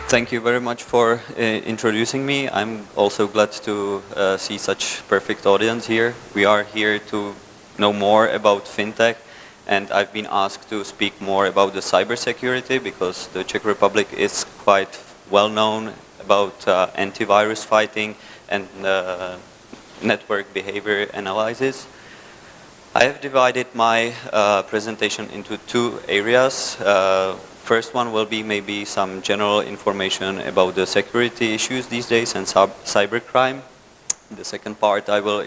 Thank you very much for introducing me. I'm also glad to see such perfect audience here. We are here to know more about Fintech, and I've been asked to speak more about the cybersecurity because the Czech Republic is quite well known about antivirus fighting and network behavior analysis. I have divided my presentation into two areas. First one will be maybe some general information about the security issues these days and cybercrime. The second part I will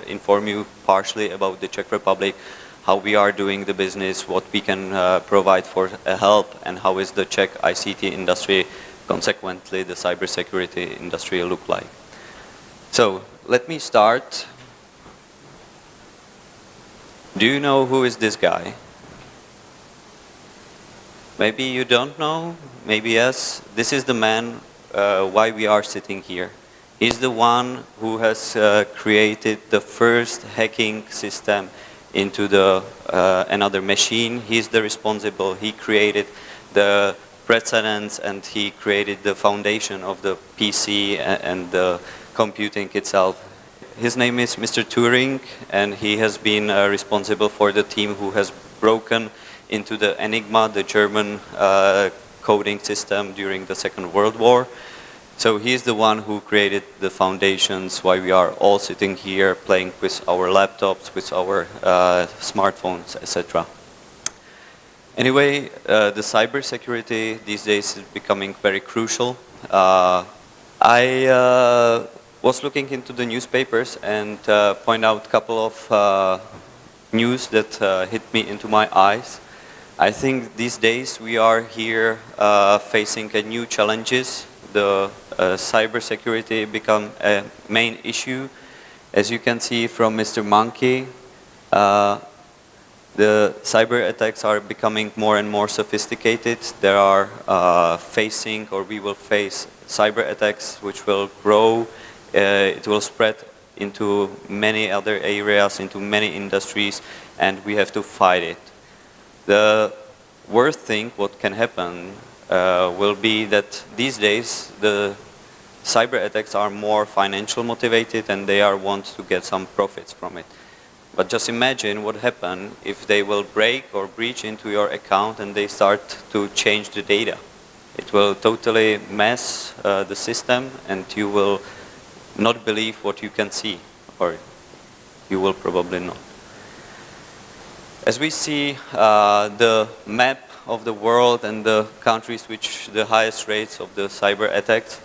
inform you partially about the Czech Republic, how we are doing the business, what we can provide for help, and how is the Czech ICT industry, consequently the cybersecurity industry look like. So let me start. Do you know who is this guy? Maybe you don't know, maybe yes. This is the man why we are sitting here. He's the one who has created the first hacking system into the another machine. He's the responsible. He created the precedents and he created the foundation of the PC and the computing itself. His name is Mr. Turing, and he has been responsible for the team who has broken into the Enigma, the German coding system during the Second World War. So he is the one who created the foundations why we are all sitting here playing with our laptops, with our smartphones, etc. Anyway, the cybersecurity these days is becoming very crucial. I was looking into the newspapers and point out a couple of news that hit me into my eyes. I think these days we are here facing a new challenges. The cybersecurity become a main issue. As you can see from Mr. Monkey, the cyber attacks are becoming more and more sophisticated. There are facing, or we will face, cyber attacks which will grow. It will spread into many other areas, into many industries, and we have to fight it. The worst thing what can happen will be that these days the cyber attacks are more financial motivated and they want to get some profits from it. But just imagine what happens if they will break or breach into your account and they start to change the data. It will totally mess the system and you will not believe what you can see, or you will probably not. As we see the map of the world and the countries which the highest rates of the cyber attacks,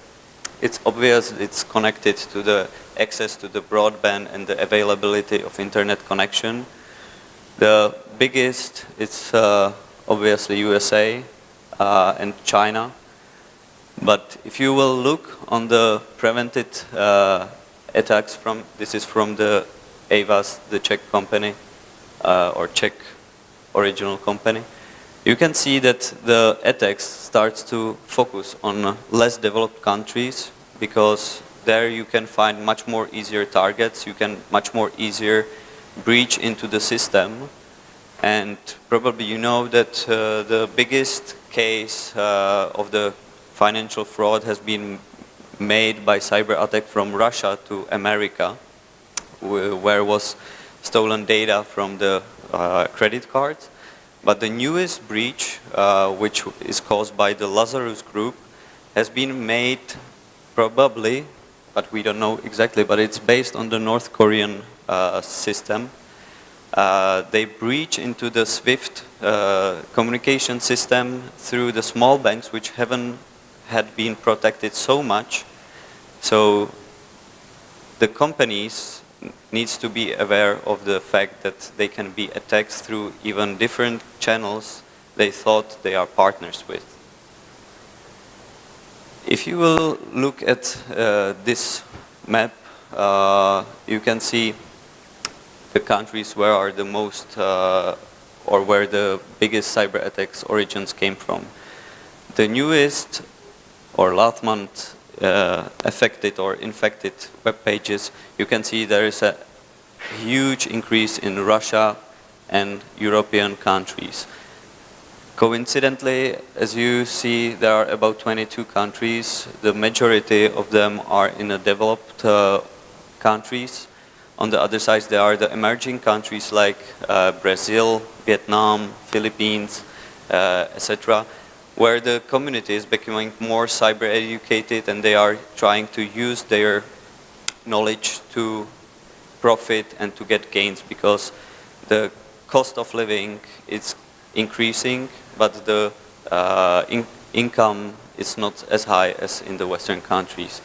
it's obvious it's connected to the access to the broadband and the availability of internet connection. The biggest is obviously USA and China. But if you will look on the prevented attacks this is from the AVAS, the Czech company, or Czech original company, you can see that the attacks starts to focus on less developed countries because there you can find much more easier targets, you can much more easier breach into the system. And probably you know that the biggest case of the financial fraud has been made by cyber attack from Russia to America, where was stolen data from the credit cards. But the newest breach, which is caused by the Lazarus group, has been made probably, but we don't know exactly, but it's based on the North Korean system. They breach into the SWIFT communication system through the small banks which had been protected so much. So the companies needs to be aware of the fact that they can be attacked through even different channels they thought they are partners with. If you will look at this map, you can see the countries where are the most or where the biggest cyber attacks origins came from. The newest or last month affected or infected web pages, you can see there is a huge increase in Russia and European countries. Coincidentally, as you see, there are about 22 countries. The majority of them are in the developed countries. On the other side, there are the emerging countries like Brazil, Vietnam, Philippines, etc., where the community is becoming more cyber educated and they are trying to use their knowledge to profit and to get gains, because the cost of living is increasing, but the income is not as high as in the Western countries.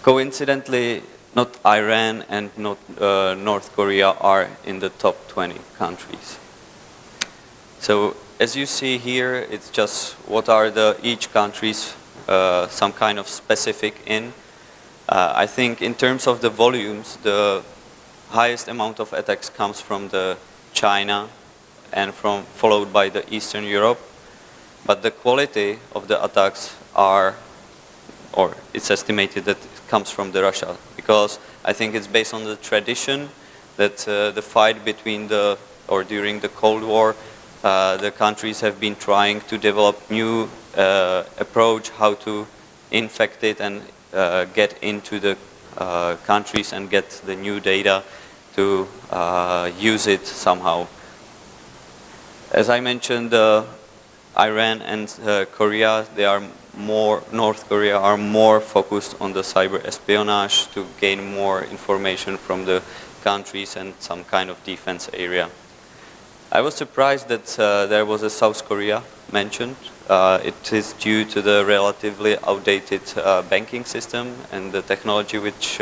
Coincidentally, not Iran and not North Korea are in the top 20 countries. So as you see here, it's just what are each countries some kind of specific in. I think in terms of the volumes, the highest amount of attacks comes from the China and followed by the Eastern Europe. But the quality of the attacks are, or it's estimated that it comes from the Russia, because I think it's based on the tradition that the fight between during the Cold War, the countries have been trying to develop new approach how to infect it and get into the countries and get the new data to use it somehow. As I mentioned, Iran and Korea, North Korea are more focused on the cyber espionage to gain more information from the countries and some kind of defense area. I was surprised that there was a South Korea mentioned. It is due to the relatively outdated banking system and the technology which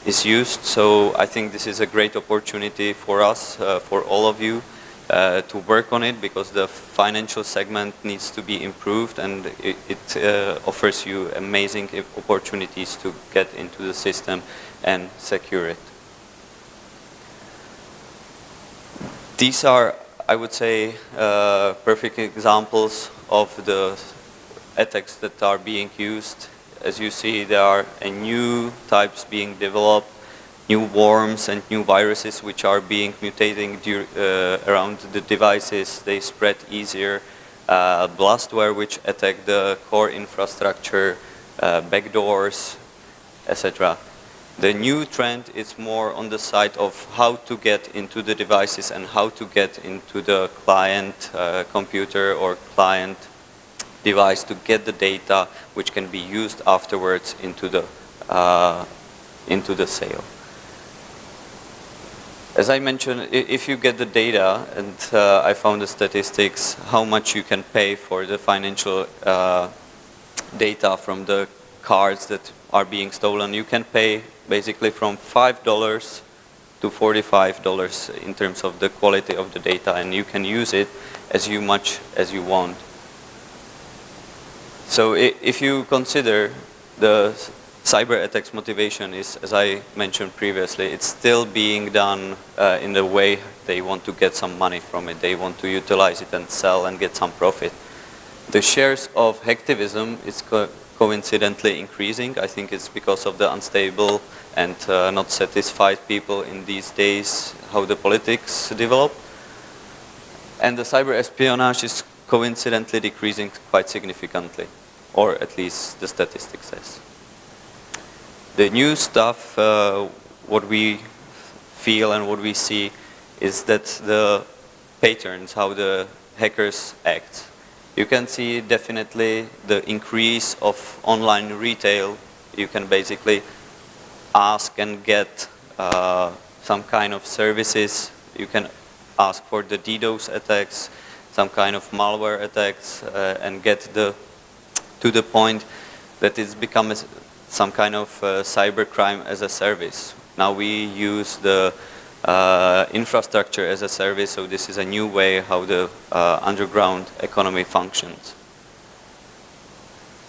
is used. So I think this is a great opportunity for us, for all of you, to work on it, because the financial segment needs to be improved, and it offers you amazing opportunities to get into the system and secure it. These are, I would say, perfect examples of the attacks that are being used. As you see, there are new types being developed, new worms and new viruses which are being mutating around the devices. They spread easier. Blastware which attack the core infrastructure, backdoors, etc. The new trend is more on the side of how to get into the devices and how to get into the client computer or client device to get the data which can be used afterwards into the sale. As I mentioned, if you get the data, and I found the statistics, how much you can pay for the financial data from the cards that are being stolen, you can pay basically from $5 to $45 in terms of the quality of the data, and you can use it as much as you want. So if you consider the cyber attacks motivation is, as I mentioned previously, it's still being done in the way they want to get some money from it. They want to utilize it and sell and get some profit. The shares of hacktivism is coincidentally increasing. I think it's because of the unstable and not satisfied people in these days, how the politics develop. And the cyber espionage is coincidentally decreasing quite significantly, or at least the statistic says. The new stuff, what we feel and what we see is that the patterns, how the hackers act. You can see definitely the increase of online retail. You can basically ask and get some kind of services. You can ask for the DDoS attacks, some kind of malware attacks, and get to the point that it's become some kind of cybercrime as a service. Now we use the infrastructure as a service, so this is a new way how the underground economy functions.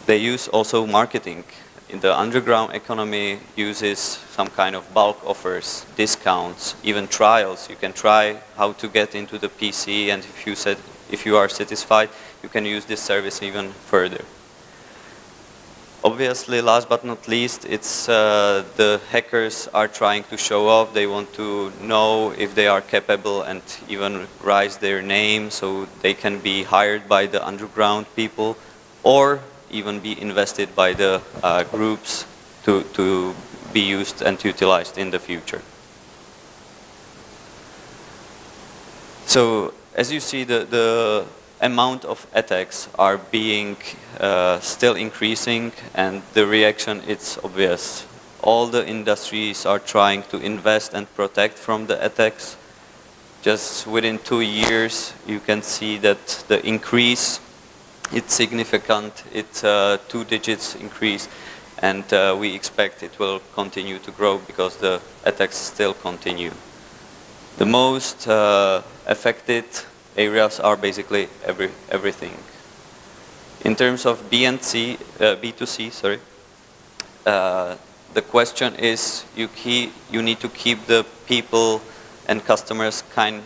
They use also marketing. In the underground economy uses some kind of bulk offers, discounts, even trials. You can try how to get into the PC, and if you are satisfied, you can use this service even further. Obviously, last but not least, it's the hackers are trying to show off. They want to know if they are capable and even rise their name so they can be hired by the underground people or even be invested by the groups to be used and utilized in the future. So as you see, the amount of attacks are being still increasing, and the reaction is obvious. All the industries are trying to invest and protect from the attacks. Just within 2 years, you can see that the increase, it's significant. It's 2 digits increase, and we expect it will continue to grow because the attacks still continue. The most affected areas are basically everything. In terms of B2C, sorry, the question is you need to keep the people and customers kind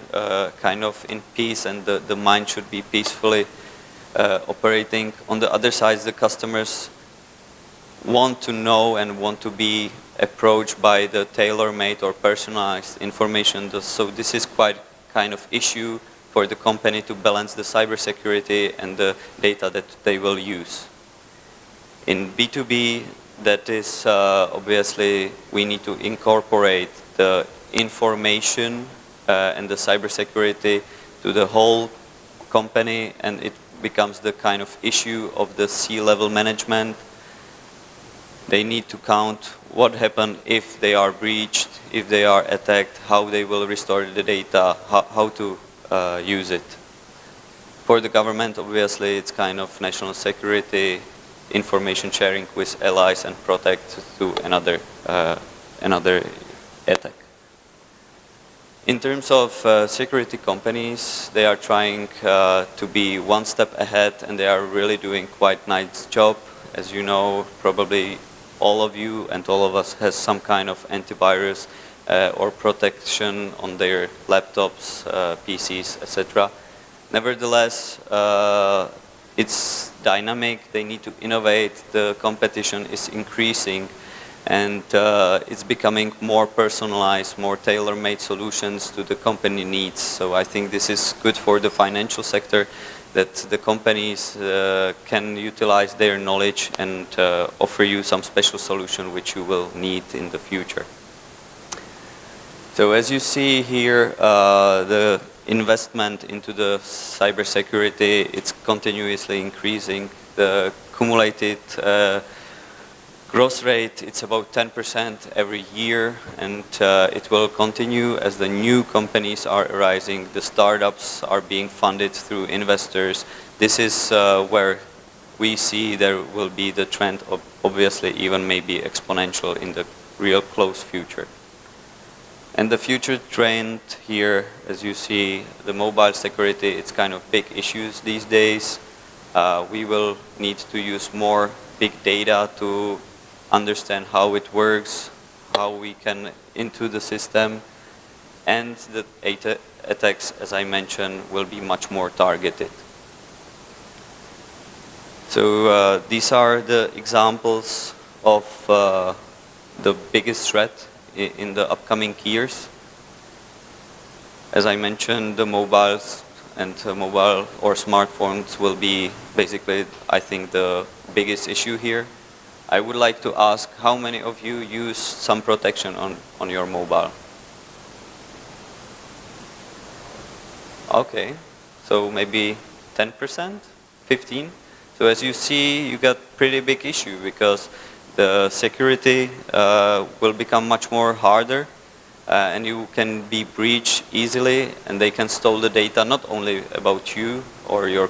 of in peace, and the mind should be peacefully operating. On the other side, the customers want to know and want to be approached by the tailor-made or personalized information. So this is quite kind of issue for the company to balance the cybersecurity and the data that they will use. In B2B, that is obviously we need to incorporate the information and the cybersecurity to the whole company, and it becomes the kind of issue of the C-level management. They need to count what happened if they are breached, if they are attacked, how they will restore the data, how to use it. For the government, obviously, it's kind of national security, information sharing with allies, and protect to another attack. In terms of security companies, they are trying to be one step ahead, and they are really doing quite nice job. As you know, probably all of you and all of us has some kind of antivirus or protection on their laptops, PCs, etc. Nevertheless, it's dynamic. They need to innovate. The competition is increasing, and it's becoming more personalized, more tailor-made solutions to the company needs. So I think this is good for the financial sector, that the companies can utilize their knowledge and offer you some special solution which you will need in the future. So as you see here, the investment into the cybersecurity, it's continuously increasing. The cumulated growth rate, it's about 10% every year, and it will continue as the new companies are arising. The startups are being funded through investors. This is where we see there will be the trend of obviously even maybe exponential in the real close future. And the future trend here, as you see, the mobile security, it's kind of big issues these days. We will need to use more big data to understand how it works, how we can into the system, and the attacks, as I mentioned, will be much more targeted. So these are the examples of the biggest threat in the upcoming years. As I mentioned, the mobiles and mobile or smartphones will be basically, I think, the biggest issue here. I would like to ask how many of you use some protection on your mobile? Okay, so maybe 10%, 15%. So as you see, you got pretty big issue because the security will become much more harder, and you can be breached easily, and they can steal the data not only about you or your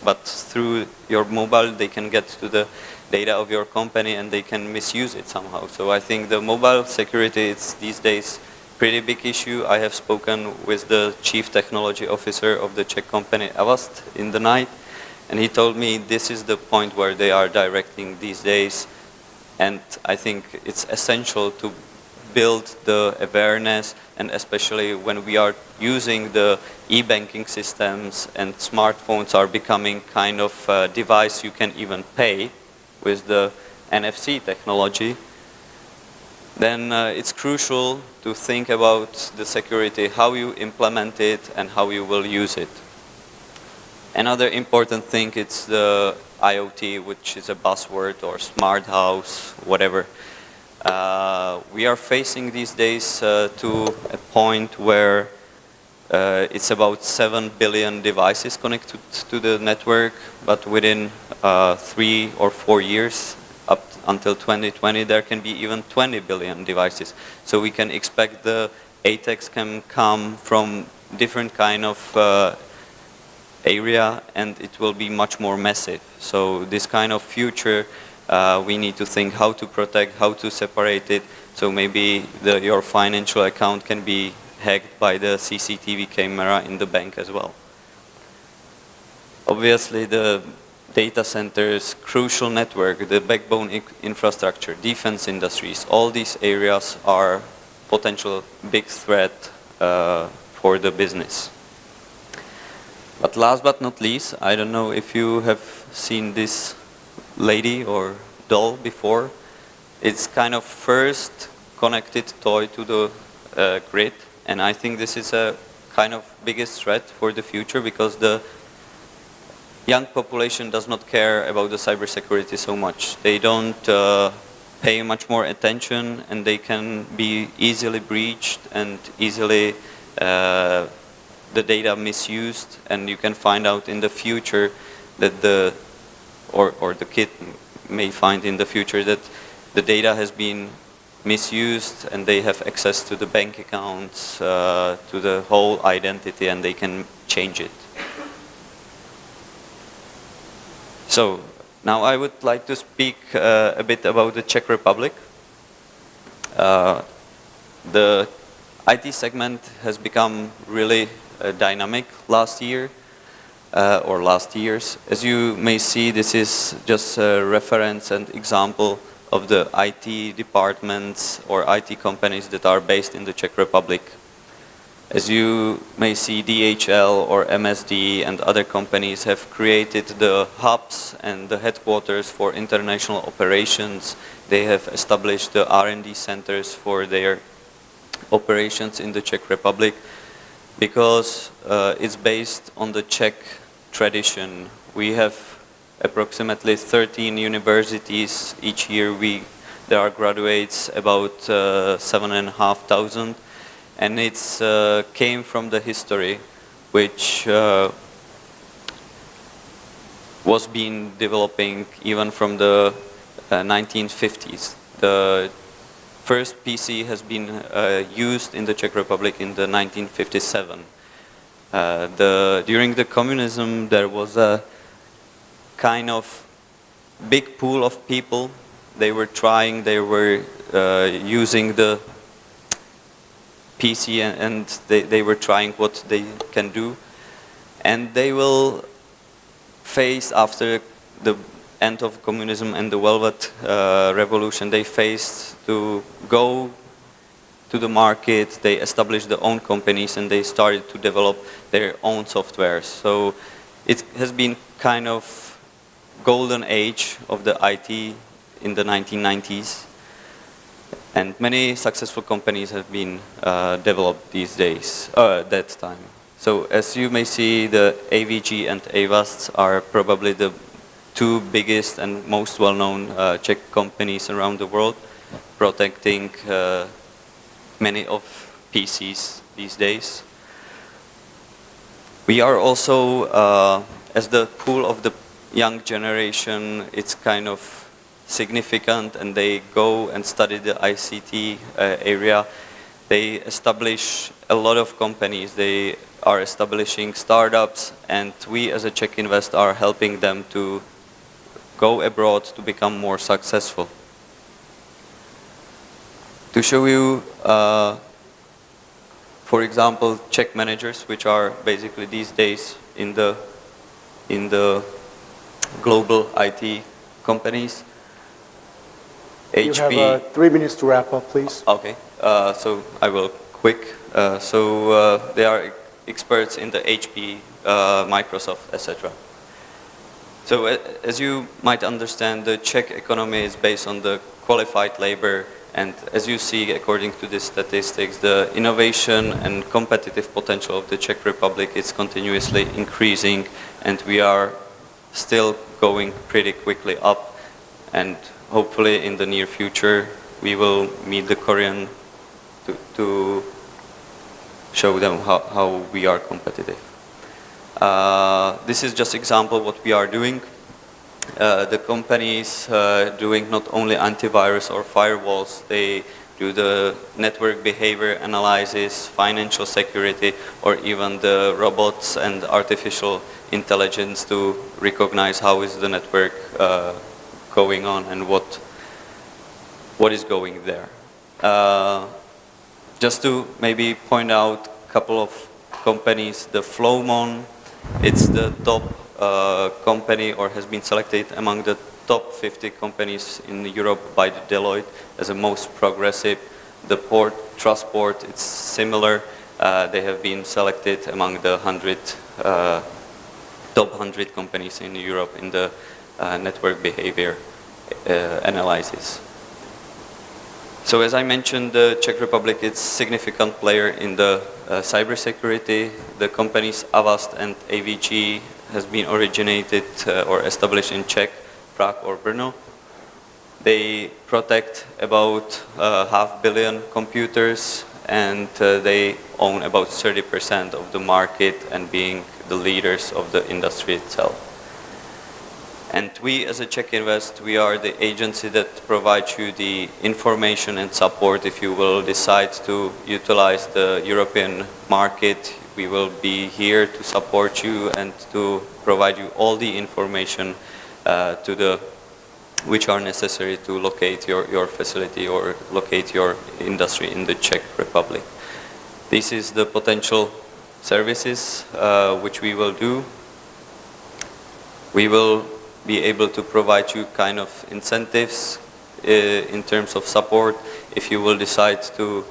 but through your mobile they can get to the data of your company and they can misuse it somehow. So I think the mobile security is these days pretty big issue. I have spoken with the chief technology officer of the Czech company Avast in the night, and he told me this is the point where they are directing these days. And I think it's essential to build the awareness, and especially when we are using the e-banking systems and smartphones are becoming kind of a device you can even pay with the NFC technology, then it's crucial to think about the security, how you implement it and how you will use it. Another important thing is the IoT, which is a buzzword, or smart house, whatever. We are facing these days to a point where it's about 7 billion devices connected to the network, but within 3 or 4 years, up until 2020, there can be even 20 billion devices. So we can expect the attacks can come from different kind of area, and it will be much more massive. So this kind of future, we need to think how to protect, how to separate it. So maybe your financial account can be hacked by the CCTV camera in the bank as well. Obviously, the data centers, crucial network, the backbone infrastructure, defense industries, all these areas are potential big threat for the business. But last but not least, I don't know if you have seen this lady or doll before. It's kind of first connected toy to the grid, and I think this is a kind of biggest threat for the future, because the young population does not care about the cybersecurity so much. They don't pay much more attention, and they can be easily breached and easily the data misused, and you can find out in the future that the kid may find in the future that the data has been misused, and they have access to the bank accounts, to the whole identity, and they can change it. So now I would like to speak a bit about the Czech Republic. The IT segment has become really dynamic last year, or last years. As you may see, this is just a reference and example of the IT departments or IT companies that are based in the Czech Republic. As you may see, DHL or MSD and other companies have created the hubs and the headquarters for international operations. They have established the R&D centers for their operations in the Czech Republic, because it's based on the Czech tradition. We have approximately 13 universities each year. There are graduates about 7,500, and it's came from the history which was been developing even from the 1950s. The first PC has been used in the Czech Republic in the 1957. During the communism, there was a kind of big pool of people. They were using the PC, and they were trying what they can do. And they will face, after the end of communism and the Velvet Revolution, they faced to go to the market. They established their own companies, and they started to develop their own software. So it has been kind of golden age of the IT in the 1990s, and many successful companies have been developed these days, that time. So as you may see, the AVG and Avast are probably the two biggest and most well-known Czech companies around the world, protecting many of PCs these days. We are also, as the pool of the young generation, it's kind of significant, and they go and study the ICT area. They establish a lot of companies. They are establishing startups, and we as a Czech Invest are helping them to go abroad to become more successful. To show you, for example, Czech managers, which are basically these days in the global IT companies. You have 3 minutes to wrap up, please. Okay, so I will quick. They are experts in the HP, Microsoft, etc. So as you might understand, the Czech economy is based on the qualified labor, and as you see, according to the statistics, the innovation and competitive potential of the Czech Republic is continuously increasing, and we are still going pretty quickly up, and hopefully in the near future we will meet the Korean to show them how we are competitive. This is just example what we are doing. The companies doing not only antivirus or firewalls, they do the network behavior analysis, financial security, or even the robots and artificial intelligence to recognize how is the network going on and what is going there. Just to maybe point out a couple of companies, the Flowmon, it's the top company, or has been selected among the top 50 companies in Europe by the Deloitte as the most progressive. The Trustport, it's similar. They have been selected among the top 100 companies in Europe in the network behavior analysis. So as I mentioned, the Czech Republic is a significant player in the cybersecurity. The companies Avast and AVG has been originated or established in Czech, Prague or Brno. They protect about 500 million computers, and they own about 30% of the market and being the leaders of the industry itself. And we as a Czech Invest, we are the agency that provides you the information and support if you will decide to utilize the European market. We will be here to support you and to provide you all the information which are necessary to locate your facility or locate your industry in the Czech Republic. This is the potential services which we will do. We will be able to provide you kind of incentives in terms of support. If you will decide to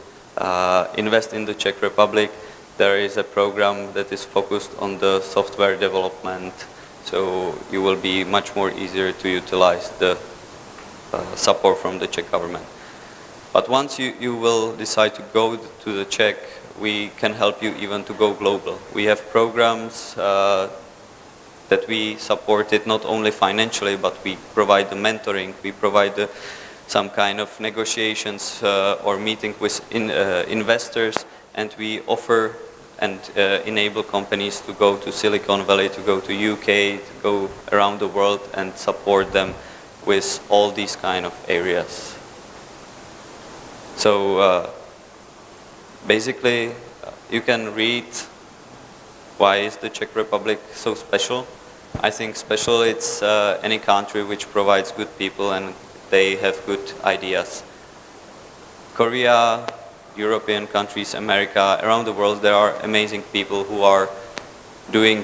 invest in the Czech Republic, there is a program that is focused on the software development, so you will be much more easier to utilize the support from the Czech government. But once you will decide to go to the Czech, we can help you even to go global. We have programs that we support it not only financially, but we provide the mentoring, we provide some kind of negotiations or meeting with investors, and we offer and enable companies to go to Silicon Valley, to go to UK, to go around the world and support them with all these kind of areas. So basically you can read why is the Czech Republic so special. I think special it's any country which provides good people and they have good ideas. Korea, European countries, America, around the world there are amazing people who are doing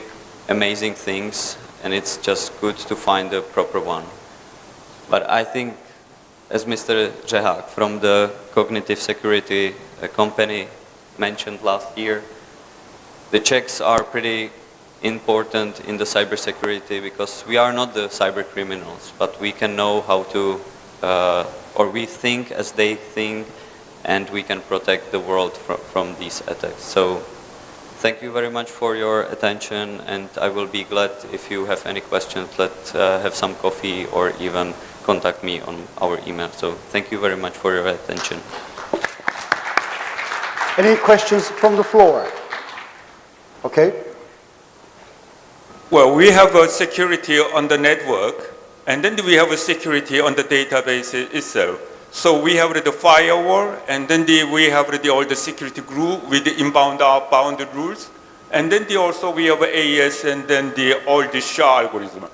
amazing things, and it's just good to find the proper one. But I think, as Mr. Řehák from the Cognitive Security company mentioned last year, the Czechs are pretty important in the cybersecurity because we are not the cyber criminals, but we can know how to, or we think as they think, and we can protect the world from these attacks. So thank you very much for your attention, and I will be glad if you have any questions, let's have some coffee or even contact me on our email. So thank you very much for your attention. Any questions from the floor? Okay. Well, we have a security on the network, and then we have a security on the database itself. So we have the firewall, and then we have all the security group with the inbound, outbound rules, and then also we have AES, and then all the SHA algorithm.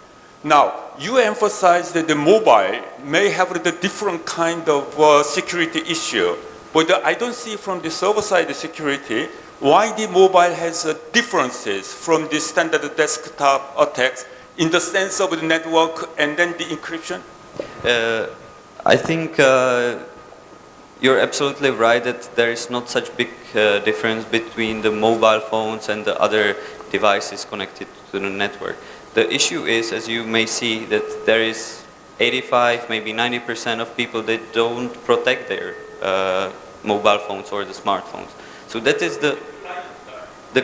Now, you emphasize that the mobile may have the different kind of security issue, but I don't see from the server-side security why the mobile has differences from the standard desktop attacks in the sense of the network and then the encryption? I think you're absolutely right that there is not such big difference between the mobile phones and the other devices connected to the network. The issue is, as you may see, that there is 85, maybe 90% of people that don't protect their mobile phones or the smartphones. So that is the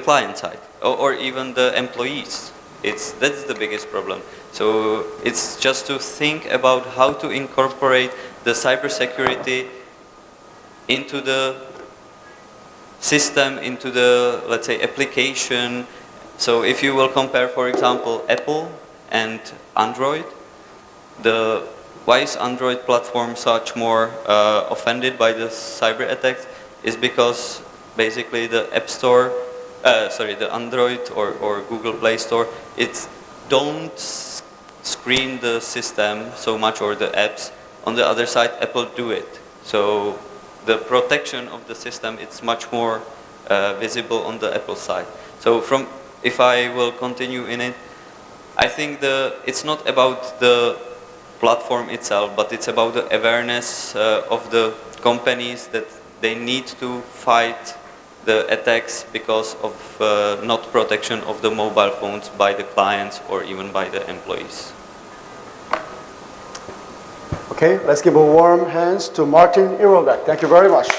client side, or even the employees. That's the biggest problem. So it's just to think about how to incorporate the cybersecurity into the system, into the, let's say, application. So if you will compare, for example, Apple and Android, why is Android platform such more offended by the cyber attacks is because basically the App Store, the Android or Google Play Store, it don't screen the system so much, or the apps. On the other side, Apple do it. So the protection of the system, it's much more visible on the Apple side. So if I will continue in it, I think it's not about the platform itself, but it's about the awareness of the companies that they need to fight the attacks because of not protection of the mobile phones by the clients or even by the employees. Okay, let's give a warm hands to Martin Jirovec. Thank you very much.